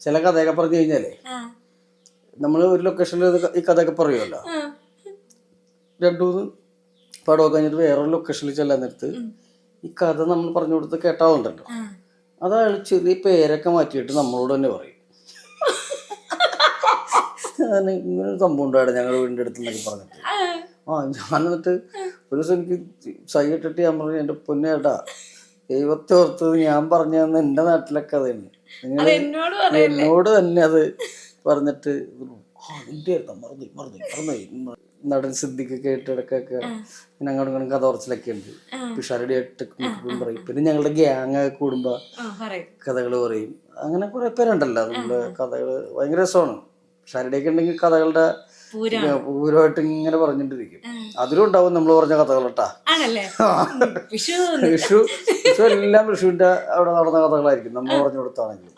ചില കഥയൊക്കെ പറഞ്ഞു കഴിഞ്ഞാലേ നമ്മൾ ഒരു ലൊക്കേഷനിൽ ഈ കഥയൊക്കെ പറയുമല്ലോ, രണ്ടു മൂന്ന് പടമൊക്കെ കഴിഞ്ഞിട്ട് വേറൊരു ലൊക്കേഷനിൽ ചെല്ലാൻ നേരത്ത് ഈ കഥ നമ്മൾ പറഞ്ഞു കൊടുത്ത് കേട്ടാവുണ്ടല്ലോ, അതയാൾ ചെറിയ പേരൊക്കെ മാറ്റിയിട്ട് നമ്മളോട് തന്നെ പറയും. ഇങ്ങനൊരു സംഭവം ഉണ്ടായിരുന്നു ഞങ്ങളുടെ വീടിൻ്റെ അടുത്തെന്നൊക്കെ പറഞ്ഞിട്ട്. ഞാൻ എന്നിട്ട് ഒരു ദിവസം എനിക്ക് സൈഡിട്ടിട്ട് ഞാൻ പറഞ്ഞു, എൻ്റെ പൊന്നേട്ടാ ദൈവത്തെ ഓർത്തത് ഞാൻ പറഞ്ഞു തന്ന എൻ്റെ നാട്ടിലെ കഥയാണ്, നിങ്ങൾ എന്നോട് തന്നെ അത് പറഞ്ഞിട്ട് അതിൻ്റെ മറന്നു നടൻ സിദ്ദിഖൊക്കെ ആയിട്ട് ഇടയ്ക്കൊക്കെ പിന്നെ അങ്ങോട്ടും ഇങ്ങോട്ടും കഥ പറച്ചിലൊക്കെ ഉണ്ട്. പിഷാരടിയായിട്ട് പറയും. പിന്നെ ഞങ്ങളുടെ ഗ്യാങ് കൂടുമ്പോൾ കഥകൾ പറയും. അങ്ങനെ കുറെ പേരുണ്ടല്ലോ നമ്മള് കഥകള് ഭയങ്കര രസമാണ്. പിഷാരടിയൊക്കെ ഉണ്ടെങ്കിൽ കഥകളുടെ പൂരമായിട്ട് ഇങ്ങനെ പറഞ്ഞിട്ടിരിക്കും. അതിലും ഉണ്ടാവും നമ്മൾ പറഞ്ഞ കഥകൾ കേട്ടാ. വിഷു എല്ലാം വിഷുവിന്റെ അവിടെ നടന്ന കഥകളായിരിക്കും നമ്മൾ പറഞ്ഞു കൊടുത്താണെങ്കിൽ.